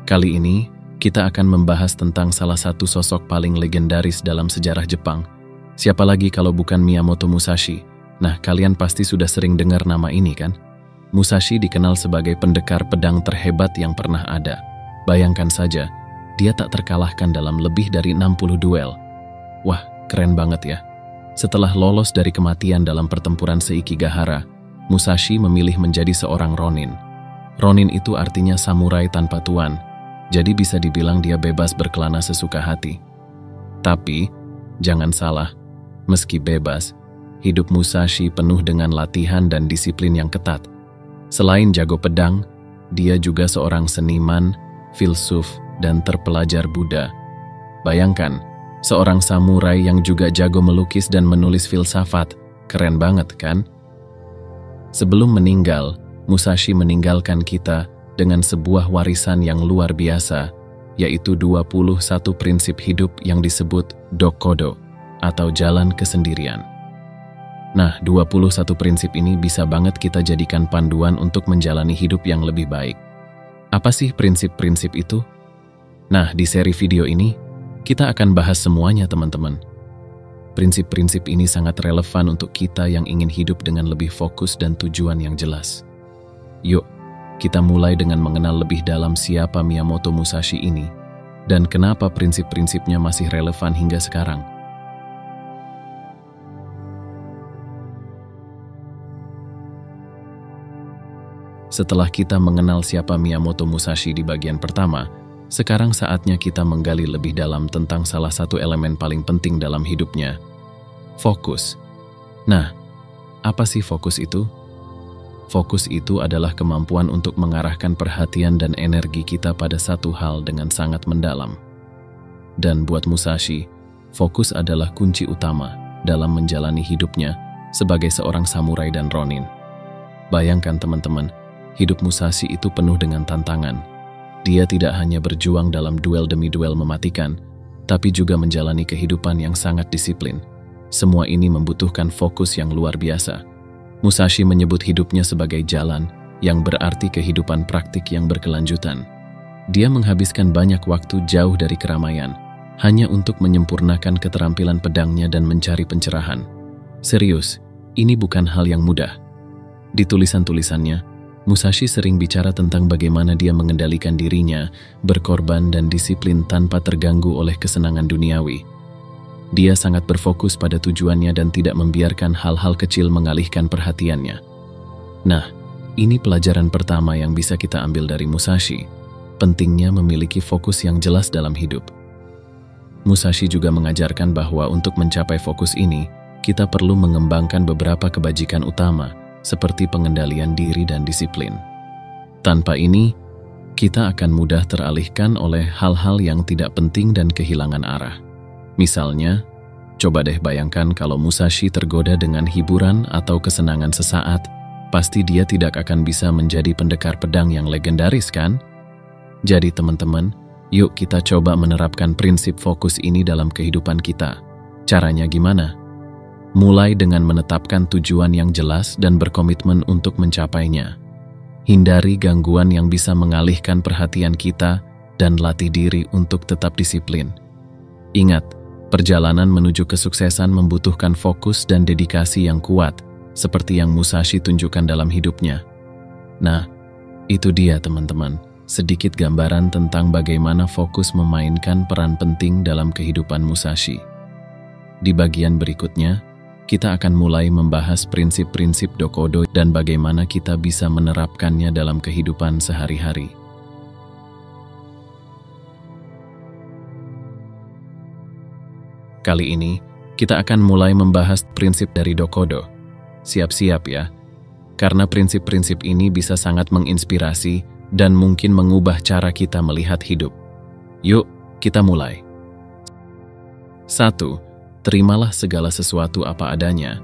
Kali ini, kita akan membahas tentang salah satu sosok paling legendaris dalam sejarah Jepang. Siapa lagi kalau bukan Miyamoto Musashi? Nah, kalian pasti sudah sering dengar nama ini kan? Musashi dikenal sebagai pendekar pedang terhebat yang pernah ada. Bayangkan saja, dia tak terkalahkan dalam lebih dari 60 duel. Wah, keren banget ya. Setelah lolos dari kematian dalam pertempuran Seikigahara, Musashi memilih menjadi seorang Ronin. Ronin itu artinya samurai tanpa tuan, jadi bisa dibilang dia bebas berkelana sesuka hati. Tapi, jangan salah, meski bebas, hidup Musashi penuh dengan latihan dan disiplin yang ketat. Selain jago pedang, dia juga seorang seniman, filsuf, dan terpelajar Buddha. Bayangkan, seorang samurai yang juga jago melukis dan menulis filsafat. Keren banget kan? Sebelum meninggal, Musashi meninggalkan kita dengan sebuah warisan yang luar biasa, yaitu 21 prinsip hidup yang disebut Dokodo, atau jalan kesendirian. Nah, 21 prinsip ini bisa banget kita jadikan panduan untuk menjalani hidup yang lebih baik. Apa sih prinsip-prinsip itu? Nah, di seri video ini, kita akan bahas semuanya teman-teman. Prinsip-prinsip ini sangat relevan untuk kita yang ingin hidup dengan lebih fokus dan tujuan yang jelas. Yuk, kita mulai dengan mengenal lebih dalam siapa Miyamoto Musashi ini dan kenapa prinsip-prinsipnya masih relevan hingga sekarang. Setelah kita mengenal siapa Miyamoto Musashi di bagian pertama, sekarang saatnya kita menggali lebih dalam tentang salah satu elemen paling penting dalam hidupnya, fokus. Nah, apa sih fokus itu? Fokus itu adalah kemampuan untuk mengarahkan perhatian dan energi kita pada satu hal dengan sangat mendalam. Dan buat Musashi, fokus adalah kunci utama dalam menjalani hidupnya sebagai seorang samurai dan Ronin. Bayangkan teman-teman, hidup Musashi itu penuh dengan tantangan. Dia tidak hanya berjuang dalam duel demi duel mematikan, tapi juga menjalani kehidupan yang sangat disiplin. Semua ini membutuhkan fokus yang luar biasa. Musashi menyebut hidupnya sebagai jalan, yang berarti kehidupan praktik yang berkelanjutan. Dia menghabiskan banyak waktu jauh dari keramaian, hanya untuk menyempurnakan keterampilan pedangnya dan mencari pencerahan. Serius, ini bukan hal yang mudah. Di tulisan-tulisannya, Musashi sering bicara tentang bagaimana dia mengendalikan dirinya, berkorban dan disiplin tanpa terganggu oleh kesenangan duniawi. Dia sangat berfokus pada tujuannya dan tidak membiarkan hal-hal kecil mengalihkan perhatiannya. Nah, ini pelajaran pertama yang bisa kita ambil dari Musashi. Pentingnya memiliki fokus yang jelas dalam hidup. Musashi juga mengajarkan bahwa untuk mencapai fokus ini, kita perlu mengembangkan beberapa kebajikan utama, seperti pengendalian diri dan disiplin. Tanpa ini, kita akan mudah teralihkan oleh hal-hal yang tidak penting dan kehilangan arah. Misalnya, coba deh bayangkan kalau Musashi tergoda dengan hiburan atau kesenangan sesaat, pasti dia tidak akan bisa menjadi pendekar pedang yang legendaris kan? Jadi teman-teman, yuk kita coba menerapkan prinsip fokus ini dalam kehidupan kita. Caranya gimana? Mulai dengan menetapkan tujuan yang jelas dan berkomitmen untuk mencapainya. Hindari gangguan yang bisa mengalihkan perhatian kita dan latih diri untuk tetap disiplin. Ingat, perjalanan menuju kesuksesan membutuhkan fokus dan dedikasi yang kuat, seperti yang Musashi tunjukkan dalam hidupnya. Nah, itu dia teman-teman, sedikit gambaran tentang bagaimana fokus memainkan peran penting dalam kehidupan Musashi. Di bagian berikutnya, kita akan mulai membahas prinsip-prinsip Dokodo dan bagaimana kita bisa menerapkannya dalam kehidupan sehari-hari. Kali ini, kita akan mulai membahas prinsip dari Dokodo. Siap-siap ya, karena prinsip-prinsip ini bisa sangat menginspirasi dan mungkin mengubah cara kita melihat hidup. Yuk, kita mulai. 1. Terimalah segala sesuatu apa adanya.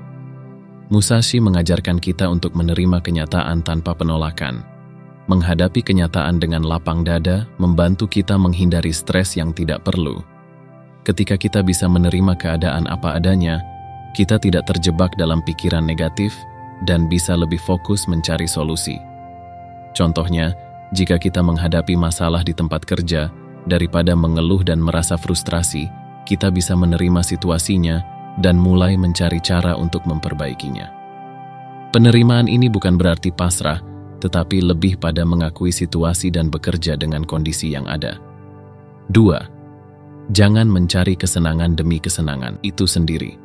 Musashi mengajarkan kita untuk menerima kenyataan tanpa penolakan. Menghadapi kenyataan dengan lapang dada membantu kita menghindari stres yang tidak perlu. Ketika kita bisa menerima keadaan apa adanya, kita tidak terjebak dalam pikiran negatif dan bisa lebih fokus mencari solusi. Contohnya, Jika kita menghadapi masalah di tempat kerja, daripada mengeluh dan merasa frustrasi, kita bisa menerima situasinya dan mulai mencari cara untuk memperbaikinya. Penerimaan ini bukan berarti pasrah, tetapi lebih pada mengakui situasi dan bekerja dengan kondisi yang ada. 2. Jangan mencari kesenangan demi kesenangan itu sendiri.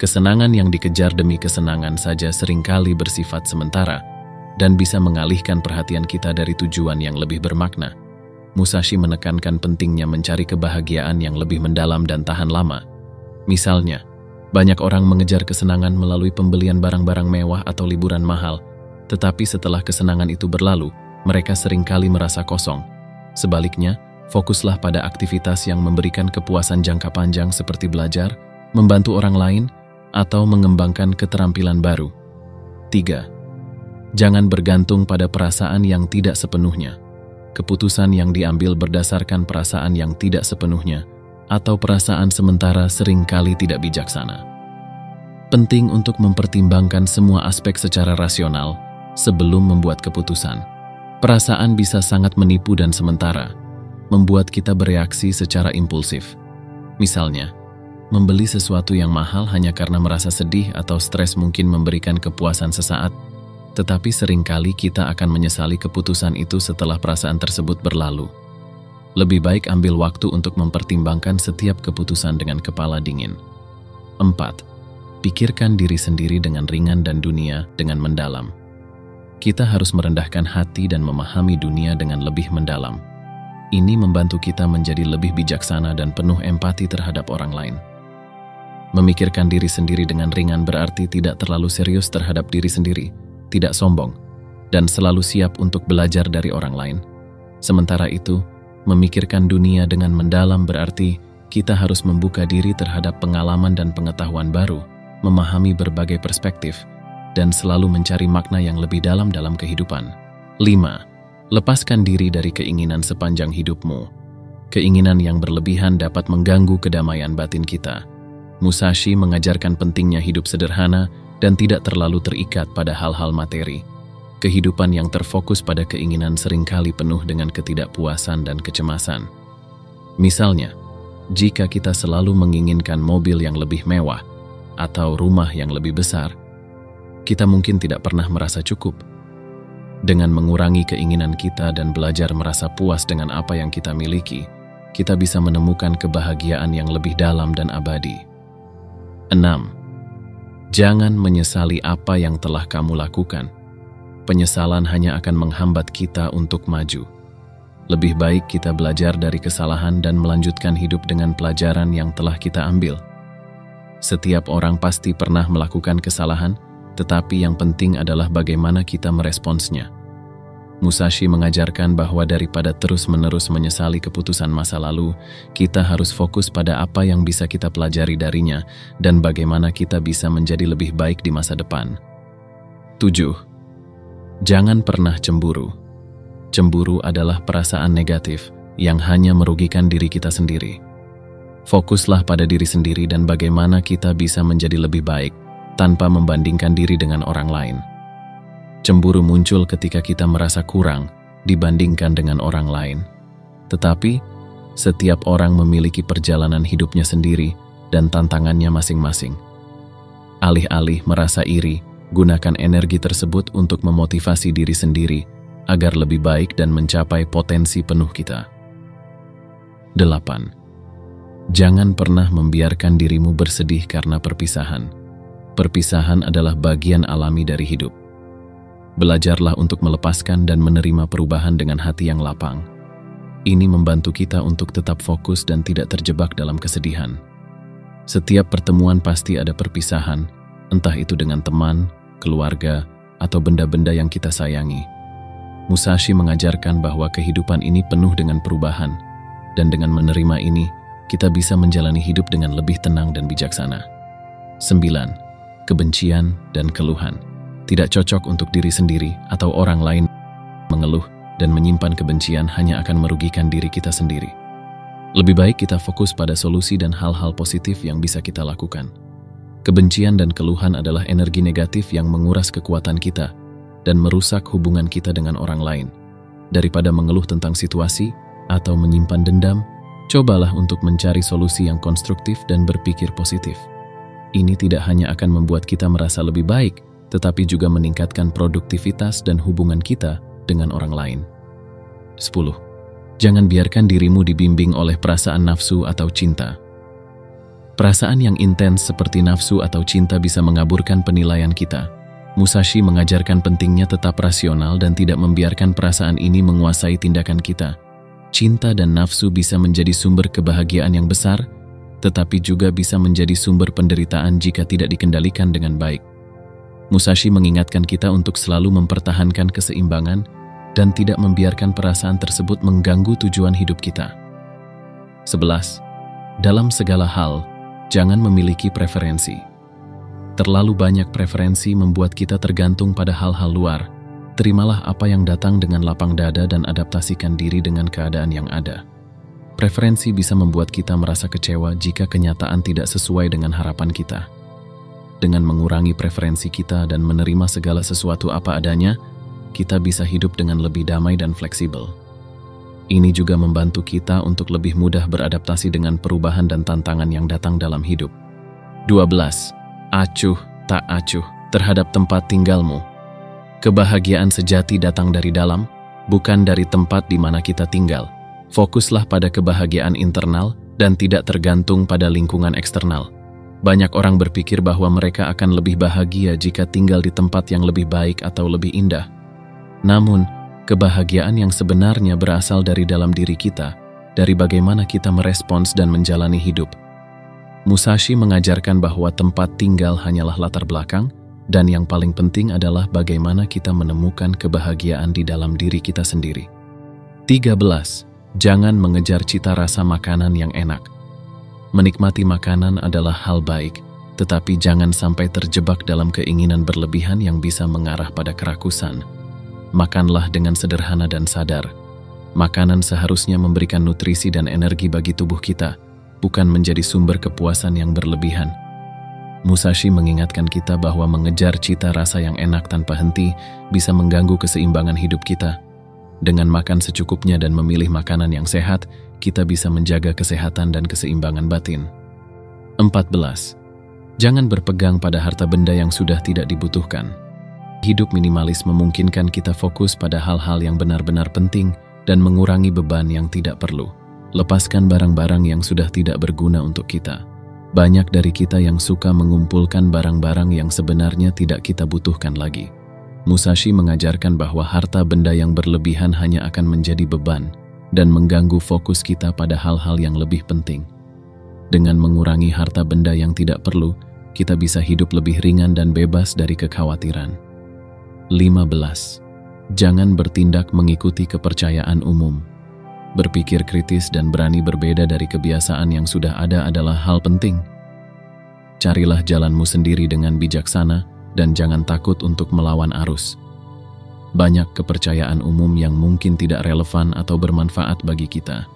Kesenangan yang dikejar demi kesenangan saja seringkali bersifat sementara dan bisa mengalihkan perhatian kita dari tujuan yang lebih bermakna. Musashi menekankan pentingnya mencari kebahagiaan yang lebih mendalam dan tahan lama. Misalnya, banyak orang mengejar kesenangan melalui pembelian barang-barang mewah atau liburan mahal, tetapi setelah kesenangan itu berlalu, mereka seringkali merasa kosong. Sebaliknya, fokuslah pada aktivitas yang memberikan kepuasan jangka panjang seperti belajar, membantu orang lain, atau mengembangkan keterampilan baru. 3. Jangan bergantung pada perasaan yang tidak sepenuhnya. Keputusan yang diambil berdasarkan perasaan yang tidak sepenuhnya atau perasaan sementara seringkali tidak bijaksana. Penting untuk mempertimbangkan semua aspek secara rasional sebelum membuat keputusan. Perasaan bisa sangat menipu dan sementara, membuat kita bereaksi secara impulsif. Misalnya, membeli sesuatu yang mahal hanya karena merasa sedih atau stres mungkin memberikan kepuasan sesaat, tetapi seringkali kita akan menyesali keputusan itu setelah perasaan tersebut berlalu. Lebih baik ambil waktu untuk mempertimbangkan setiap keputusan dengan kepala dingin. 4. Pikirkan diri sendiri dengan ringan dan dunia dengan mendalam. Kita harus merendahkan hati dan memahami dunia dengan lebih mendalam. Ini membantu kita menjadi lebih bijaksana dan penuh empati terhadap orang lain. Memikirkan diri sendiri dengan ringan berarti tidak terlalu serius terhadap diri sendiri, tidak sombong, dan selalu siap untuk belajar dari orang lain. Sementara itu, memikirkan dunia dengan mendalam berarti kita harus membuka diri terhadap pengalaman dan pengetahuan baru, memahami berbagai perspektif, dan selalu mencari makna yang lebih dalam kehidupan. 5. Lepaskan diri dari keinginan sepanjang hidupmu. Keinginan yang berlebihan dapat mengganggu kedamaian batin kita. Musashi mengajarkan pentingnya hidup sederhana dan tidak terlalu terikat pada hal-hal materi. Kehidupan yang terfokus pada keinginan seringkali penuh dengan ketidakpuasan dan kecemasan. Misalnya, jika kita selalu menginginkan mobil yang lebih mewah atau rumah yang lebih besar, kita mungkin tidak pernah merasa cukup. Dengan mengurangi keinginan kita dan belajar merasa puas dengan apa yang kita miliki, kita bisa menemukan kebahagiaan yang lebih dalam dan abadi. 6. Jangan menyesali apa yang telah kamu lakukan. Penyesalan hanya akan menghambat kita untuk maju. Lebih baik kita belajar dari kesalahan dan melanjutkan hidup dengan pelajaran yang telah kita ambil. Setiap orang pasti pernah melakukan kesalahan, tetapi yang penting adalah bagaimana kita meresponsnya. Musashi mengajarkan bahwa daripada terus-menerus menyesali keputusan masa lalu, kita harus fokus pada apa yang bisa kita pelajari darinya dan bagaimana kita bisa menjadi lebih baik di masa depan. 7. Jangan pernah cemburu. Cemburu adalah perasaan negatif yang hanya merugikan diri kita sendiri. Fokuslah pada diri sendiri dan bagaimana kita bisa menjadi lebih baik tanpa membandingkan diri dengan orang lain. Cemburu muncul ketika kita merasa kurang dibandingkan dengan orang lain. Tetapi, setiap orang memiliki perjalanan hidupnya sendiri dan tantangannya masing-masing. Alih-alih merasa iri, gunakan energi tersebut untuk memotivasi diri sendiri agar lebih baik dan mencapai potensi penuh kita. 8. Jangan pernah membiarkan dirimu bersedih karena perpisahan. Perpisahan adalah bagian alami dari hidup. Belajarlah untuk melepaskan dan menerima perubahan dengan hati yang lapang. Ini membantu kita untuk tetap fokus dan tidak terjebak dalam kesedihan. Setiap pertemuan pasti ada perpisahan, entah itu dengan teman, keluarga, atau benda-benda yang kita sayangi. Musashi mengajarkan bahwa kehidupan ini penuh dengan perubahan, dan dengan menerima ini, kita bisa menjalani hidup dengan lebih tenang dan bijaksana. 9. Kebencian dan keluhan. Tidak cocok untuk diri sendiri atau orang lain. Mengeluh dan menyimpan kebencian hanya akan merugikan diri kita sendiri. Lebih baik kita fokus pada solusi dan hal-hal positif yang bisa kita lakukan. Kebencian dan keluhan adalah energi negatif yang menguras kekuatan kita dan merusak hubungan kita dengan orang lain. Daripada mengeluh tentang situasi atau menyimpan dendam, cobalah untuk mencari solusi yang konstruktif dan berpikir positif. Ini tidak hanya akan membuat kita merasa lebih baik, tetapi juga meningkatkan produktivitas dan hubungan kita dengan orang lain. 10. Jangan biarkan dirimu dibimbing oleh perasaan nafsu atau cinta. Perasaan yang intens seperti nafsu atau cinta bisa mengaburkan penilaian kita. Musashi mengajarkan pentingnya tetap rasional dan tidak membiarkan perasaan ini menguasai tindakan kita. Cinta dan nafsu bisa menjadi sumber kebahagiaan yang besar, tetapi juga bisa menjadi sumber penderitaan jika tidak dikendalikan dengan baik. Musashi mengingatkan kita untuk selalu mempertahankan keseimbangan dan tidak membiarkan perasaan tersebut mengganggu tujuan hidup kita. 11. Dalam segala hal, jangan memiliki preferensi. Terlalu banyak preferensi membuat kita tergantung pada hal-hal luar. Terimalah apa yang datang dengan lapang dada dan adaptasikan diri dengan keadaan yang ada. Preferensi bisa membuat kita merasa kecewa jika kenyataan tidak sesuai dengan harapan kita. Dengan mengurangi preferensi kita dan menerima segala sesuatu apa adanya, kita bisa hidup dengan lebih damai dan fleksibel. Ini juga membantu kita untuk lebih mudah beradaptasi dengan perubahan dan tantangan yang datang dalam hidup. 12. Acuh tak acuh terhadap tempat tinggalmu. Kebahagiaan sejati datang dari dalam, bukan dari tempat di mana kita tinggal. Fokuslah pada kebahagiaan internal dan tidak tergantung pada lingkungan eksternal. Banyak orang berpikir bahwa mereka akan lebih bahagia jika tinggal di tempat yang lebih baik atau lebih indah. Namun, kebahagiaan yang sebenarnya berasal dari dalam diri kita, dari bagaimana kita merespons dan menjalani hidup. Musashi mengajarkan bahwa tempat tinggal hanyalah latar belakang, dan yang paling penting adalah bagaimana kita menemukan kebahagiaan di dalam diri kita sendiri. 13. Jangan mengejar cita rasa makanan yang enak. Menikmati makanan adalah hal baik, tetapi jangan sampai terjebak dalam keinginan berlebihan yang bisa mengarah pada kerakusan. Makanlah dengan sederhana dan sadar. Makanan seharusnya memberikan nutrisi dan energi bagi tubuh kita, bukan menjadi sumber kepuasan yang berlebihan. Musashi mengingatkan kita bahwa mengejar cita rasa yang enak tanpa henti bisa mengganggu keseimbangan hidup kita. Dengan makan secukupnya dan memilih makanan yang sehat, kita bisa menjaga kesehatan dan keseimbangan batin. 14. Jangan berpegang pada harta benda yang sudah tidak dibutuhkan. Hidup minimalis memungkinkan kita fokus pada hal-hal yang benar-benar penting dan mengurangi beban yang tidak perlu. Lepaskan barang-barang yang sudah tidak berguna untuk kita. Banyak dari kita yang suka mengumpulkan barang-barang yang sebenarnya tidak kita butuhkan lagi. Musashi mengajarkan bahwa harta benda yang berlebihan hanya akan menjadi beban dan mengganggu fokus kita pada hal-hal yang lebih penting. Dengan mengurangi harta benda yang tidak perlu, kita bisa hidup lebih ringan dan bebas dari kekhawatiran. 15. Jangan bertindak mengikuti kepercayaan umum. Berpikir kritis dan berani berbeda dari kebiasaan yang sudah ada adalah hal penting. Carilah jalanmu sendiri dengan bijaksana dan jangan takut untuk melawan arus. Banyak kepercayaan umum yang mungkin tidak relevan atau bermanfaat bagi kita.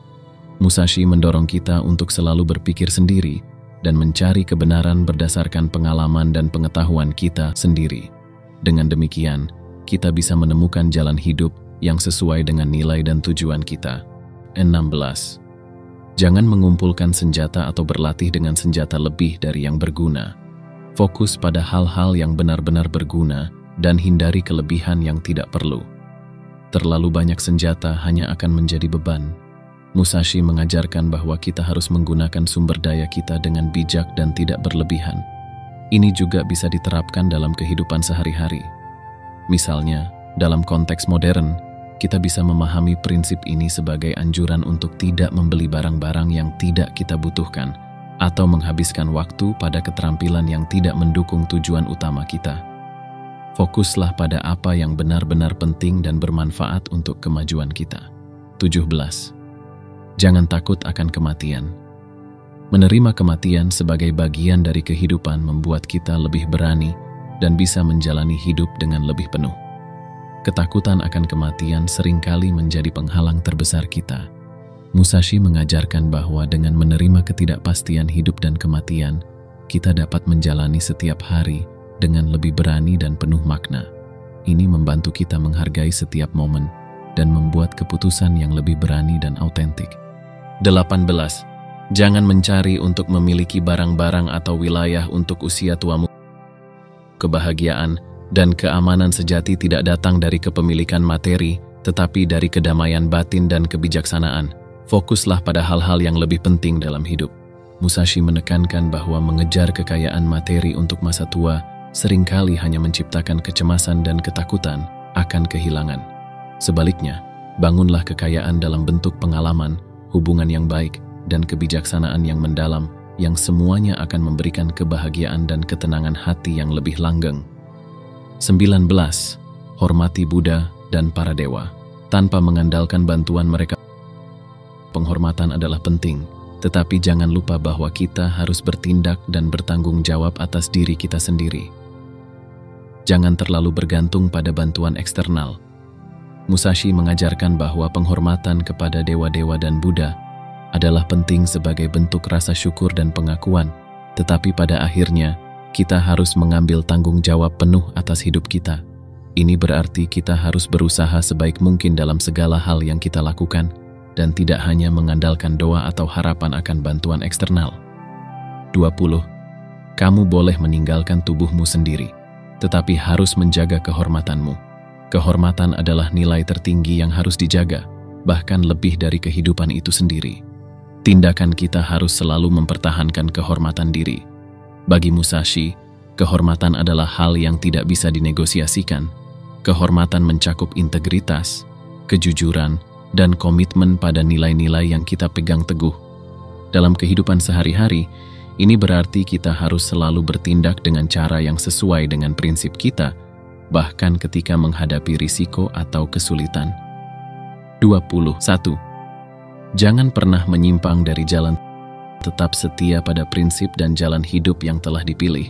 Musashi mendorong kita untuk selalu berpikir sendiri dan mencari kebenaran berdasarkan pengalaman dan pengetahuan kita sendiri. Dengan demikian, kita bisa menemukan jalan hidup yang sesuai dengan nilai dan tujuan kita. 16. Jangan mengumpulkan senjata atau berlatih dengan senjata lebih dari yang berguna. Fokus pada hal-hal yang benar-benar berguna dan hindari kelebihan yang tidak perlu. Terlalu banyak senjata hanya akan menjadi beban. Musashi mengajarkan bahwa kita harus menggunakan sumber daya kita dengan bijak dan tidak berlebihan. Ini juga bisa diterapkan dalam kehidupan sehari-hari. Misalnya, dalam konteks modern, kita bisa memahami prinsip ini sebagai anjuran untuk tidak membeli barang-barang yang tidak kita butuhkan atau menghabiskan waktu pada keterampilan yang tidak mendukung tujuan utama kita. Fokuslah pada apa yang benar-benar penting dan bermanfaat untuk kemajuan kita. 17. Jangan takut akan kematian. Menerima kematian sebagai bagian dari kehidupan membuat kita lebih berani dan bisa menjalani hidup dengan lebih penuh. Ketakutan akan kematian seringkali menjadi penghalang terbesar kita. Musashi mengajarkan bahwa dengan menerima ketidakpastian hidup dan kematian, kita dapat menjalani setiap hari dengan lebih berani dan penuh makna. Ini membantu kita menghargai setiap momen dan membuat keputusan yang lebih berani dan autentik. 18. Jangan mencari untuk memiliki barang-barang atau wilayah untuk usia tuamu. Kebahagiaan dan keamanan sejati tidak datang dari kepemilikan materi, tetapi dari kedamaian batin dan kebijaksanaan. Fokuslah pada hal-hal yang lebih penting dalam hidup. Musashi menekankan bahwa mengejar kekayaan materi untuk masa tua seringkali hanya menciptakan kecemasan dan ketakutan akan kehilangan. Sebaliknya, bangunlah kekayaan dalam bentuk pengalaman, hubungan yang baik, dan kebijaksanaan yang mendalam, yang semuanya akan memberikan kebahagiaan dan ketenangan hati yang lebih langgeng. 19. Hormati Buddha dan para dewa. Tanpa mengandalkan bantuan mereka, penghormatan adalah penting, tetapi jangan lupa bahwa kita harus bertindak dan bertanggung jawab atas diri kita sendiri. Jangan terlalu bergantung pada bantuan eksternal. Musashi mengajarkan bahwa penghormatan kepada dewa-dewa dan Buddha adalah penting sebagai bentuk rasa syukur dan pengakuan, tetapi pada akhirnya kita harus mengambil tanggung jawab penuh atas hidup kita. Ini berarti kita harus berusaha sebaik mungkin dalam segala hal yang kita lakukan dan tidak hanya mengandalkan doa atau harapan akan bantuan eksternal. 20. Kamu boleh meninggalkan tubuhmu sendiri, tetapi harus menjaga kehormatanmu. Kehormatan adalah nilai tertinggi yang harus dijaga, bahkan lebih dari kehidupan itu sendiri. Tindakan kita harus selalu mempertahankan kehormatan diri. Bagi Musashi, kehormatan adalah hal yang tidak bisa dinegosiasikan. Kehormatan mencakup integritas, kejujuran, dan komitmen pada nilai-nilai yang kita pegang teguh. Dalam kehidupan sehari-hari, ini berarti kita harus selalu bertindak dengan cara yang sesuai dengan prinsip kita, bahkan ketika menghadapi risiko atau kesulitan. 21. Jangan pernah menyimpang dari jalan. Tetap setia pada prinsip dan jalan hidup yang telah dipilih.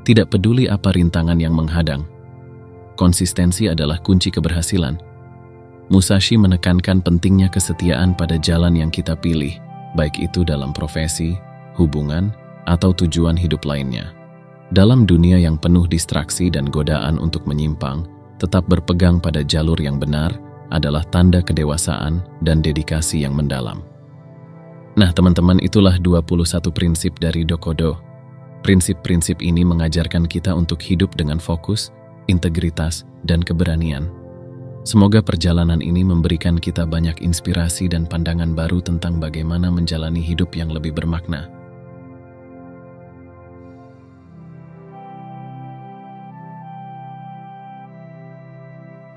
Tidak peduli apa rintangan yang menghadang. Konsistensi adalah kunci keberhasilan. Musashi menekankan pentingnya kesetiaan pada jalan yang kita pilih, baik itu dalam profesi, hubungan, atau tujuan hidup lainnya. Dalam dunia yang penuh distraksi dan godaan untuk menyimpang, tetap berpegang pada jalur yang benar adalah tanda kedewasaan dan dedikasi yang mendalam. Nah teman-teman, itulah 21 prinsip dari Dokodo. Prinsip-prinsip ini mengajarkan kita untuk hidup dengan fokus, integritas, dan keberanian. Semoga perjalanan ini memberikan kita banyak inspirasi dan pandangan baru tentang bagaimana menjalani hidup yang lebih bermakna.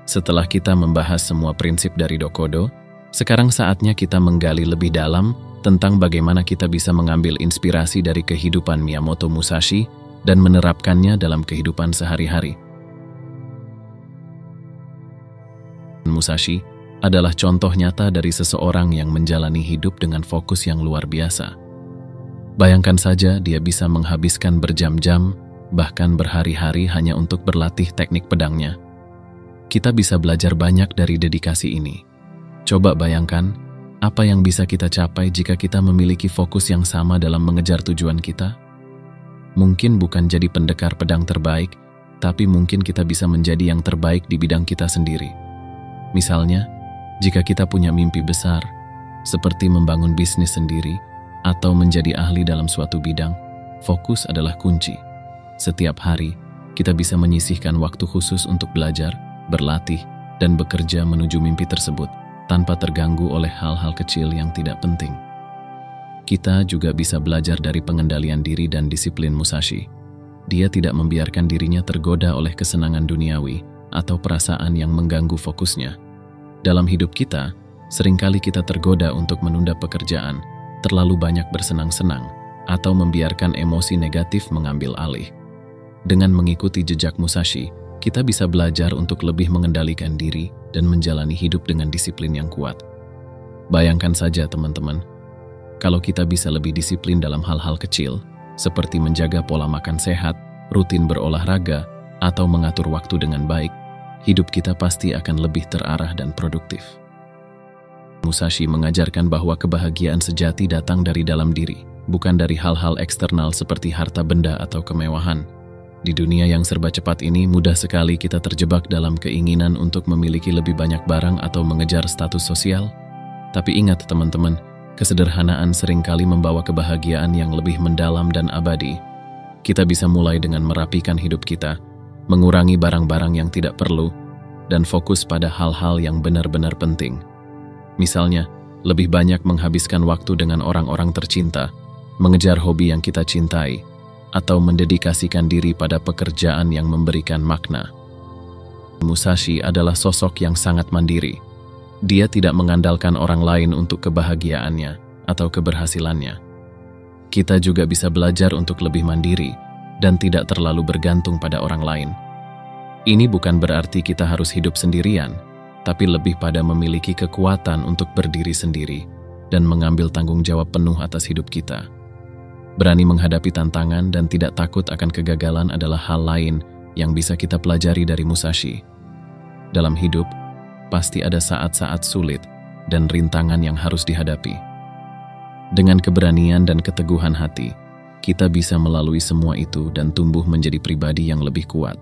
Setelah kita membahas semua prinsip dari Dokodo, sekarang saatnya kita menggali lebih dalam tentang bagaimana kita bisa mengambil inspirasi dari kehidupan Miyamoto Musashi dan menerapkannya dalam kehidupan sehari-hari. Musashi adalah contoh nyata dari seseorang yang menjalani hidup dengan fokus yang luar biasa. Bayangkan saja dia bisa menghabiskan berjam-jam, bahkan berhari-hari hanya untuk berlatih teknik pedangnya. Kita bisa belajar banyak dari dedikasi ini. Coba bayangkan, apa yang bisa kita capai jika kita memiliki fokus yang sama dalam mengejar tujuan kita? Mungkin bukan jadi pendekar pedang terbaik, tapi mungkin kita bisa menjadi yang terbaik di bidang kita sendiri. Misalnya, jika kita punya mimpi besar, seperti membangun bisnis sendiri atau menjadi ahli dalam suatu bidang, fokus adalah kunci. Setiap hari, kita bisa menyisihkan waktu khusus untuk belajar, berlatih, dan bekerja menuju mimpi tersebut tanpa terganggu oleh hal-hal kecil yang tidak penting. Kita juga bisa belajar dari pengendalian diri dan disiplin Musashi. Dia tidak membiarkan dirinya tergoda oleh kesenangan duniawi atau perasaan yang mengganggu fokusnya. Dalam hidup kita, seringkali kita tergoda untuk menunda pekerjaan, terlalu banyak bersenang-senang, atau membiarkan emosi negatif mengambil alih. Dengan mengikuti jejak Musashi, kita bisa belajar untuk lebih mengendalikan diri dan menjalani hidup dengan disiplin yang kuat. Bayangkan saja teman-teman, kalau kita bisa lebih disiplin dalam hal-hal kecil, seperti menjaga pola makan sehat, rutin berolahraga, atau mengatur waktu dengan baik, hidup kita pasti akan lebih terarah dan produktif. Musashi mengajarkan bahwa kebahagiaan sejati datang dari dalam diri, bukan dari hal-hal eksternal seperti harta benda atau kemewahan. Di dunia yang serba cepat ini, mudah sekali kita terjebak dalam keinginan untuk memiliki lebih banyak barang atau mengejar status sosial. Tapi ingat teman-teman, kesederhanaan seringkali membawa kebahagiaan yang lebih mendalam dan abadi. Kita bisa mulai dengan merapikan hidup kita, mengurangi barang-barang yang tidak perlu, dan fokus pada hal-hal yang benar-benar penting. Misalnya, lebih banyak menghabiskan waktu dengan orang-orang tercinta, mengejar hobi yang kita cintai, atau mendedikasikan diri pada pekerjaan yang memberikan makna. Musashi adalah sosok yang sangat mandiri. Dia tidak mengandalkan orang lain untuk kebahagiaannya atau keberhasilannya. Kita juga bisa belajar untuk lebih mandiri dan tidak terlalu bergantung pada orang lain. Ini bukan berarti kita harus hidup sendirian, tapi lebih pada memiliki kekuatan untuk berdiri sendiri dan mengambil tanggung jawab penuh atas hidup kita. Berani menghadapi tantangan dan tidak takut akan kegagalan adalah hal lain yang bisa kita pelajari dari Musashi. Dalam hidup, pasti ada saat-saat sulit dan rintangan yang harus dihadapi. Dengan keberanian dan keteguhan hati, kita bisa melalui semua itu dan tumbuh menjadi pribadi yang lebih kuat.